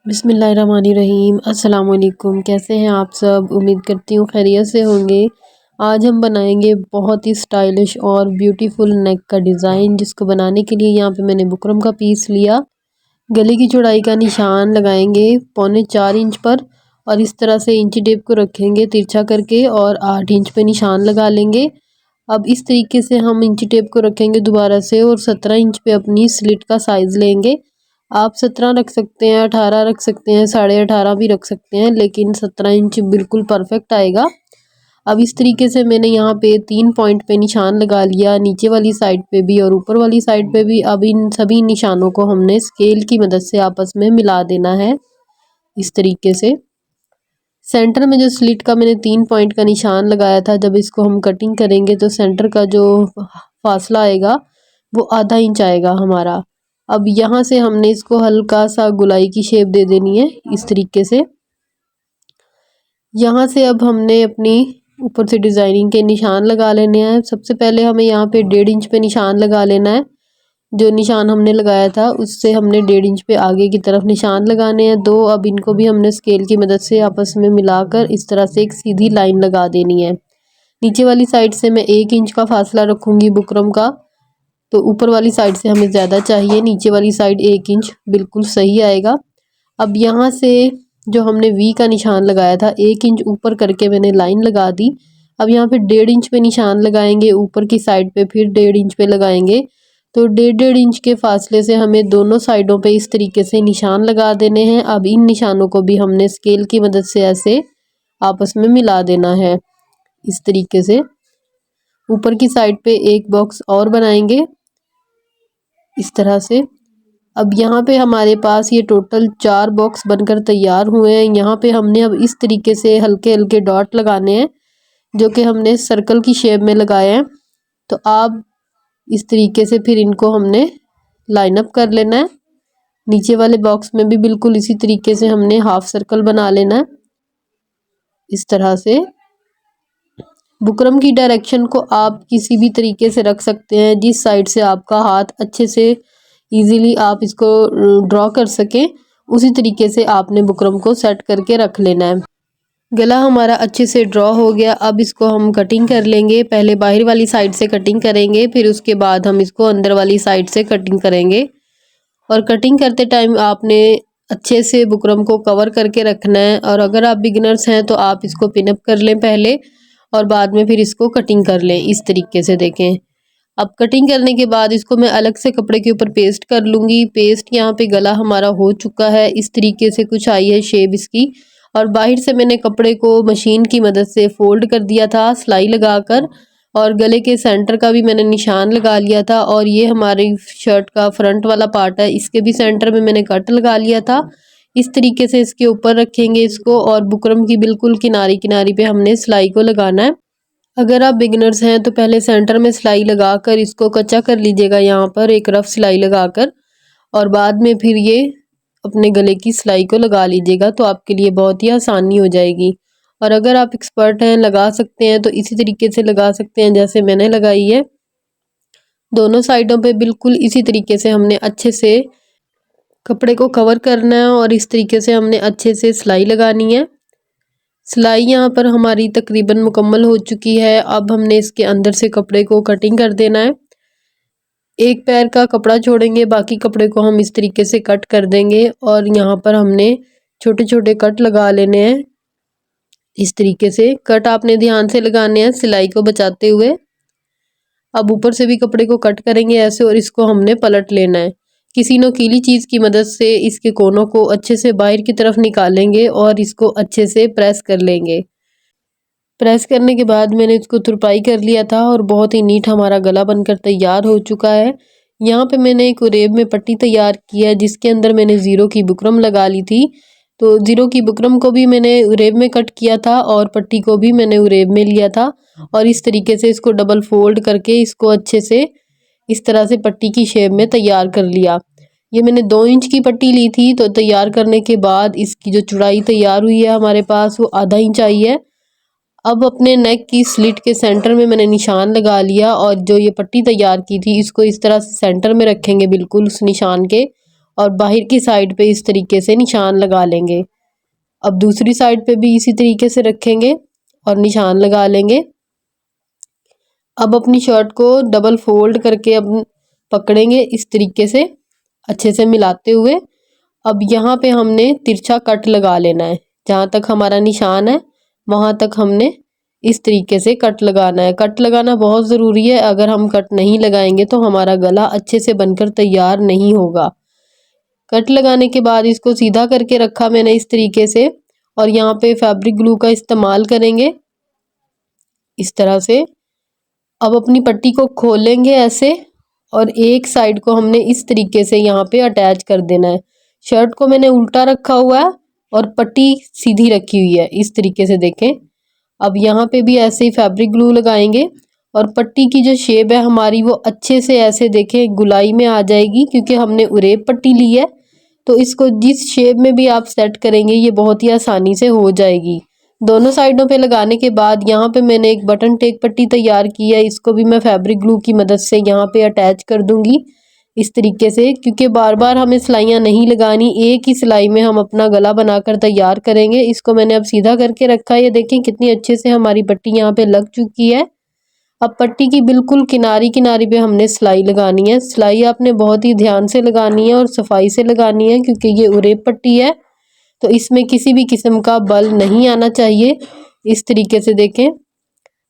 बिस्मिल्लाहिर्रहमानिर्रहीम। अस्सलाम वालेकुम। कैसे हैं आप सब? उम्मीद करती हूँ खैरियत से होंगे। आज हम बनाएंगे बहुत ही स्टाइलिश और ब्यूटीफुल नेक का डिज़ाइन, जिसको बनाने के लिए यहाँ पे मैंने बुकरम का पीस लिया। गले की चौड़ाई का निशान लगाएंगे 4.25 इंच पर और इस तरह से इंची टेप को रखेंगे तिरछा करके और 8 इंच पे निशान लगा लेंगे। अब इस तरीके से हम इंची टेप को रखेंगे दोबारा से और 17 इंच पे अपनी स्लिट का साइज़ लेंगे। आप 17 रख सकते हैं, 18 रख सकते हैं, 18.5 भी रख सकते हैं, लेकिन 17 इंच बिल्कुल परफेक्ट आएगा। अब इस तरीके से मैंने यहाँ पे 3 पॉइंट पे निशान लगा लिया, नीचे वाली साइड पे भी और ऊपर वाली साइड पे भी। अब इन सभी निशानों को हमने स्केल की मदद से आपस में मिला देना है इस तरीके से। सेंटर में जो स्लिट का मैंने 3 पॉइंट का निशान लगाया था, जब इसको हम कटिंग करेंगे तो सेंटर का जो फासला आएगा वो आधा इंच आएगा हमारा। अब यहाँ से हमने इसको हल्का सा गुलाई की शेप दे देनी है इस तरीके से। यहाँ से अब हमने अपनी ऊपर से डिज़ाइनिंग के निशान लगा लेने हैं। सबसे पहले हमें यहाँ पे 1.5 इंच पे निशान लगा लेना है। जो निशान हमने लगाया था उससे हमने 1.5 इंच पे आगे की तरफ निशान लगाने हैं 2। अब इनको भी हमने स्केल की मदद से आपस में मिलाकर इस तरह से एक सीधी लाइन लगा देनी है। नीचे वाली साइड से मैं 1 इंच का फासला रखूँगी बुकरम का, तो ऊपर वाली साइड से हमें ज़्यादा चाहिए, नीचे वाली साइड 1 इंच बिल्कुल सही आएगा। अब यहाँ से जो हमने वी का निशान लगाया था 1 इंच ऊपर करके मैंने लाइन लगा दी। अब यहाँ पे 1.5 इंच पे निशान लगाएंगे, ऊपर की साइड पे फिर 1.5 इंच पे लगाएंगे। तो 1.5 इंच के फासले से हमें दोनों साइडों पे इस तरीके से निशान लगा देने हैं। अब इन निशानों को भी हमने स्केल की मदद से ऐसे आपस में मिला देना है इस तरीके से। ऊपर की साइड पे एक बॉक्स और बनाएंगे इस तरह से। अब यहाँ पे हमारे पास ये टोटल 4 बॉक्स बनकर तैयार हुए हैं। यहाँ पे हमने अब इस तरीके से हल्के हल्के डॉट लगाने हैं, जो कि हमने सर्कल की शेप में लगाए हैं। तो आप इस तरीके से फिर इनको हमने लाइन अप कर लेना है। नीचे वाले बॉक्स में भी बिल्कुल इसी तरीके से हमने हाफ सर्कल बना लेना है इस तरह से। बुकरम की डायरेक्शन को आप किसी भी तरीके से रख सकते हैं, जिस साइड से आपका हाथ अच्छे से इजीली आप इसको ड्रॉ कर सकें, उसी तरीके से आपने बुकरम को सेट करके रख लेना है। गला हमारा अच्छे से ड्रॉ हो गया। अब इसको हम कटिंग कर लेंगे। पहले बाहर वाली साइड से कटिंग करेंगे, फिर उसके बाद हम इसको अंदर वाली साइड से कटिंग करेंगे। और कटिंग करते टाइम आपने अच्छे से बुकरम को कवर करके रखना है। और अगर आप बिगिनर्स हैं तो आप इसको पिनअप कर लें पहले और बाद में फिर इसको कटिंग कर लें इस तरीके से। देखें, अब कटिंग करने के बाद इसको मैं अलग से कपड़े के ऊपर पेस्ट कर लूँगी। पेस्ट यहाँ पे गला हमारा हो चुका है, इस तरीके से कुछ आई है शेप इसकी। और बाहर से मैंने कपड़े को मशीन की मदद से फोल्ड कर दिया था सिलाई लगाकर, और गले के सेंटर का भी मैंने निशान लगा लिया था। और ये हमारी शर्ट का फ्रंट वाला पार्ट है, इसके भी सेंटर में मैंने कट लगा लिया था। इस तरीके से इसके ऊपर रखेंगे इसको, और बुकरम की बिल्कुल किनारी किनारी पे हमने सिलाई को लगाना है। अगर आप बिगिनर्स हैं तो पहले सेंटर में सिलाई लगाकर इसको कच्चा कर लीजिएगा, यहाँ पर एक रफ सिलाई लगाकर, और बाद में फिर ये अपने गले की सिलाई को लगा लीजिएगा, तो आपके लिए बहुत ही आसानी हो जाएगी। और अगर आप एक्सपर्ट हैं, लगा सकते हैं, तो इसी तरीके से लगा सकते हैं जैसे मैंने लगाई है। दोनों साइडों पे बिल्कुल इसी तरीके से हमने अच्छे से कपड़े को कवर करना है और इस तरीके से हमने अच्छे से सिलाई लगानी है। सिलाई यहाँ पर हमारी तकरीबन मुकम्मल हो चुकी है। अब हमने इसके अंदर से कपड़े को कटिंग कर देना है। एक पैर का कपड़ा छोड़ेंगे, बाकी कपड़े को हम इस तरीके से कट कर देंगे। और यहाँ पर हमने छोटे छोटे कट लगा लेने हैं इस तरीके से। कट आपने ध्यान से लगाने हैं सिलाई को बचाते हुए। अब ऊपर से भी कपड़े को कट करेंगे ऐसे, और इसको हमने पलट लेना है। किसी नोकीली चीज़ की मदद से इसके कोनों को अच्छे से बाहर की तरफ निकालेंगे और इसको अच्छे से प्रेस कर लेंगे। प्रेस करने के बाद मैंने इसको तुरपाई कर लिया था और बहुत ही नीट हमारा गला बनकर तैयार हो चुका है। यहाँ पे मैंने एक उरेब में पट्टी तैयार की है, जिसके अंदर मैंने ज़ीरो की बुकरम लगा ली थी। तो ज़ीरो की बुकरम को भी मैंने उरेब में कट किया था और पट्टी को भी मैंने उरेब में लिया था। और इस तरीके से इसको डबल फोल्ड करके इसको अच्छे से इस तरह से पट्टी की शेप में तैयार कर लिया। ये मैंने 2 इंच की पट्टी ली थी, तो तैयार करने के बाद इसकी जो चौड़ाई तैयार हुई है हमारे पास वो आधा इंच आई है। अब अपने नेक की स्लिट के सेंटर में मैंने निशान लगा लिया, और जो ये पट्टी तैयार की थी इसको इस तरह से सेंटर में रखेंगे बिल्कुल उस निशान के, और बाहर की साइड पे इस तरीके से निशान लगा लेंगे। अब दूसरी साइड पे भी इसी तरीके से रखेंगे और निशान लगा लेंगे। अब अपनी शर्ट को डबल फोल्ड करके अब पकड़ेंगे इस तरीके से अच्छे से मिलाते हुए। अब यहाँ पे हमने तिरछा कट लगा लेना है, जहाँ तक हमारा निशान है वहाँ तक हमने इस तरीके से कट लगाना है। कट लगाना बहुत ज़रूरी है, अगर हम कट नहीं लगाएंगे तो हमारा गला अच्छे से बनकर तैयार नहीं होगा। कट लगाने के बाद इसको सीधा करके रखा मैंने इस तरीके से, और यहाँ पे फैब्रिक ग्लू का इस्तेमाल करेंगे इस तरह से। अब अपनी पट्टी को खोलेंगे ऐसे, और एक साइड को हमने इस तरीके से यहाँ पे अटैच कर देना है। शर्ट को मैंने उल्टा रखा हुआ है और पट्टी सीधी रखी हुई है इस तरीके से, देखें। अब यहाँ पे भी ऐसे ही फैब्रिक ग्लू लगाएंगे और पट्टी की जो शेप है हमारी वो अच्छे से ऐसे देखें गुलाई में आ जाएगी, क्योंकि हमने उरेब पट्टी ली है। तो इसको जिस शेप में भी आप सेट करेंगे ये बहुत ही आसानी से हो जाएगी। दोनों साइडों पे लगाने के बाद यहाँ पे मैंने एक बटन टेक पट्टी तैयार की है, इसको भी मैं फैब्रिक ग्लू की मदद से यहाँ पे अटैच कर दूंगी इस तरीके से, क्योंकि बार बार हमें सिलाइयाँ नहीं लगानी, एक ही सिलाई में हम अपना गला बनाकर तैयार करेंगे। इसको मैंने अब सीधा करके रखा है, ये देखें कितनी अच्छे से हमारी पट्टी यहाँ पे लग चुकी है। अब पट्टी की बिल्कुल किनारी किनारी पे हमने सिलाई लगानी है। सिलाई आपने बहुत ही ध्यान से लगानी है और सफाई से लगानी है, क्योंकि ये उरेब पट्टी है तो इसमें किसी भी किस्म का बल नहीं आना चाहिए। इस तरीके से देखें।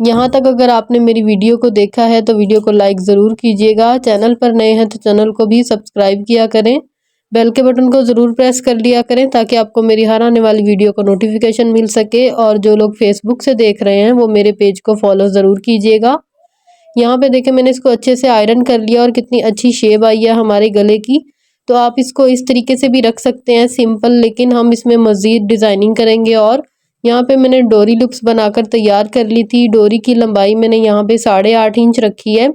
यहाँ तक अगर आपने मेरी वीडियो को देखा है तो वीडियो को लाइक ज़रूर कीजिएगा। चैनल पर नए हैं तो चैनल को भी सब्सक्राइब किया करें। बेल के बटन को ज़रूर प्रेस कर लिया करें ताकि आपको मेरी हर आने वाली वीडियो का नोटिफिकेशन मिल सके। और जो लोग फेसबुक से देख रहे हैं वो मेरे पेज को फॉलो ज़रूर कीजिएगा। यहाँ पे देखें मैंने इसको अच्छे से आयरन कर लिया और कितनी अच्छी शेप आई है हमारे गले की। तो आप इसको इस तरीके से भी रख सकते हैं सिंपल, लेकिन हम इसमें मज़ीद डिज़ाइनिंग करेंगे। और यहाँ पे मैंने डोरी लुक्स बनाकर तैयार कर ली थी। डोरी की लंबाई मैंने यहाँ पे 8.5 इंच रखी है।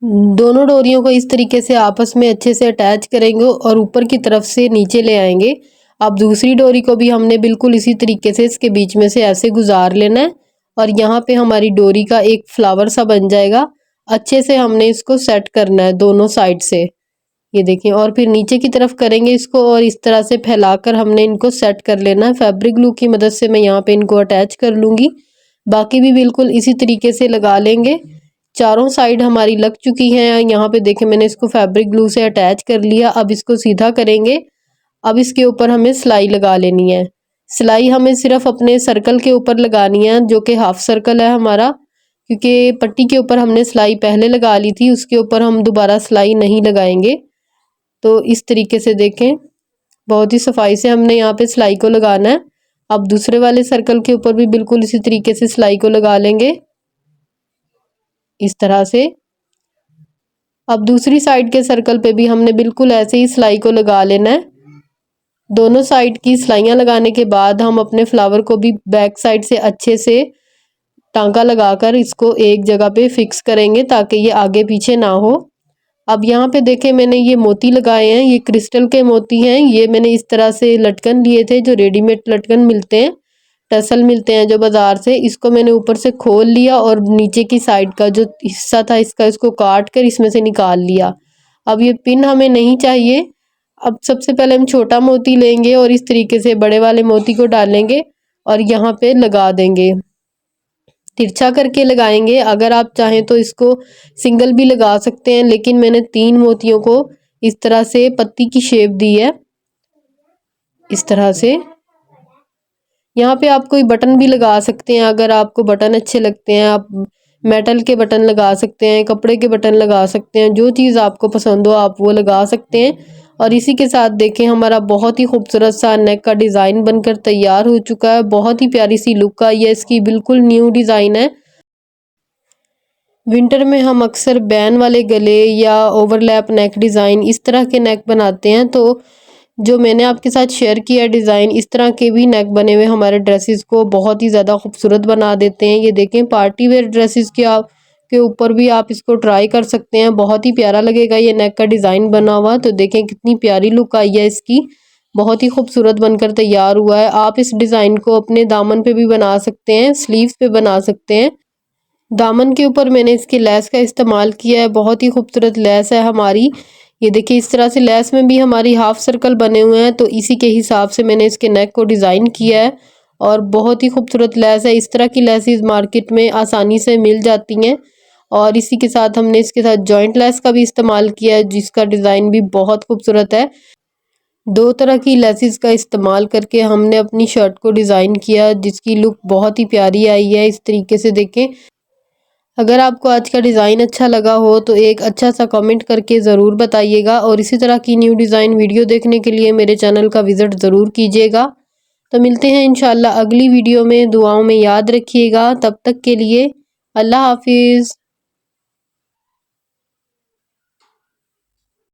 दोनों डोरियों को इस तरीके से आपस में अच्छे से अटैच करेंगे और ऊपर की तरफ से नीचे ले आएंगे। अब दूसरी डोरी को भी हमने बिल्कुल इसी तरीके से इसके बीच में से ऐसे गुजार लेना है, और यहाँ पे हमारी डोरी का एक फ्लावर सा बन जाएगा। अच्छे से हमने इसको सेट करना है दोनों साइड से, ये देखिए। और फिर नीचे की तरफ करेंगे इसको और इस तरह से फैलाकर हमने इनको सेट कर लेना है। फैब्रिक ग्लू की मदद से मैं यहाँ पे इनको अटैच कर लूँगी। बाकी भी बिल्कुल इसी तरीके से लगा लेंगे। चारों साइड हमारी लग चुकी हैं। यहाँ पे देखें मैंने इसको फैब्रिक ग्लू से अटैच कर लिया। अब इसको सीधा करेंगे। अब इसके ऊपर हमें सिलाई लगा लेनी है। सिलाई हमें सिर्फ अपने सर्कल के ऊपर लगानी है जो कि हाफ सर्कल है हमारा, क्योंकि पट्टी के ऊपर हमने सिलाई पहले लगा ली थी, उसके ऊपर हम दोबारा सिलाई नहीं लगाएंगे। तो इस तरीके से देखें बहुत ही सफाई से हमने यहाँ पे सिलाई को लगाना है। अब दूसरे वाले सर्कल के ऊपर भी बिल्कुल इसी तरीके से सिलाई को लगा लेंगे इस तरह से। अब दूसरी साइड के सर्कल पे भी हमने बिल्कुल ऐसे ही सिलाई को लगा लेना है। दोनों साइड की सिलाइयाँ लगाने के बाद हम अपने फ्लावर को भी बैक साइड से अच्छे से टांका लगाकर इसको एक जगह पे फिक्स करेंगे ताकि ये आगे पीछे ना हो। अब यहाँ पे देखें मैंने ये मोती लगाए हैं, ये क्रिस्टल के मोती हैं। ये मैंने इस तरह से लटकन लिए थे, जो रेडीमेड लटकन मिलते हैं, टसल मिलते हैं जो बाज़ार से। इसको मैंने ऊपर से खोल लिया और नीचे की साइड का जो हिस्सा था इसका, इसको काट कर इसमें से निकाल लिया। अब ये पिन हमें नहीं चाहिए। अब सबसे पहले हम छोटा मोती लेंगे और इस तरीके से बड़े वाले मोती को डालेंगे और यहाँ पे लगा देंगे। तिरछा करके लगाएंगे। अगर आप चाहें तो इसको सिंगल भी लगा सकते हैं, लेकिन मैंने 3 मोतियों को इस तरह से पत्ती की शेप दी है इस तरह से। यहाँ पे आप कोई बटन भी लगा सकते हैं, अगर आपको बटन अच्छे लगते हैं। आप मेटल के बटन लगा सकते हैं, कपड़े के बटन लगा सकते हैं, जो चीज़ आपको पसंद हो आप वो लगा सकते हैं। और इसी के साथ देखें हमारा बहुत ही खूबसूरत सा नेक का डिज़ाइन बनकर तैयार हो चुका है। बहुत ही प्यारी सी लुक आई है इसकी, बिल्कुल न्यू डिज़ाइन है। विंटर में हम अक्सर बैन वाले गले या ओवरलैप नेक डिज़ाइन इस तरह के नेक बनाते हैं। तो जो मैंने आपके साथ शेयर किया डिज़ाइन, इस तरह के भी नेक बने हुए हमारे ड्रेसेस को बहुत ही ज़्यादा खूबसूरत बना देते हैं। ये देखें पार्टी वेयर ड्रेसेस के ऊपर भी आप इसको ट्राई कर सकते हैं, बहुत ही प्यारा लगेगा ये नेक का डिज़ाइन बना हुआ। तो देखें कितनी प्यारी लुक आई है इसकी, बहुत ही खूबसूरत बनकर तैयार हुआ है। आप इस डिज़ाइन को अपने दामन पे भी बना सकते हैं, स्लीव्स पे बना सकते हैं। दामन के ऊपर मैंने इसकी लेस का इस्तेमाल किया है, बहुत ही खूबसूरत लेस है हमारी। ये देखिए इस तरह से लेस में भी हमारी हाफ सर्कल बने हुए हैं, तो इसी के हिसाब से मैंने इसके नेक को डिज़ाइन किया है और बहुत ही खूबसूरत लेस है। इस तरह की लेसेस मार्केट में आसानी से मिल जाती हैं और इसी के साथ हमने इसके साथ जॉइंट लेस का भी इस्तेमाल किया है, जिसका डिज़ाइन भी बहुत खूबसूरत है। दो तरह की लेसेस का इस्तेमाल करके हमने अपनी शर्ट को डिज़ाइन किया, जिसकी लुक बहुत ही प्यारी आई है। इस तरीके से देखें। अगर आपको आज का डिज़ाइन अच्छा लगा हो तो एक अच्छा सा कमेंट करके ज़रूर बताइएगा और इसी तरह की न्यू डिज़ाइन वीडियो देखने के लिए मेरे चैनल का विज़िट ज़रूर कीजिएगा। तो मिलते हैं इंशाल्लाह अगली वीडियो में। दुआओं में याद रखिएगा। तब तक के लिए अल्लाह हाफिज़।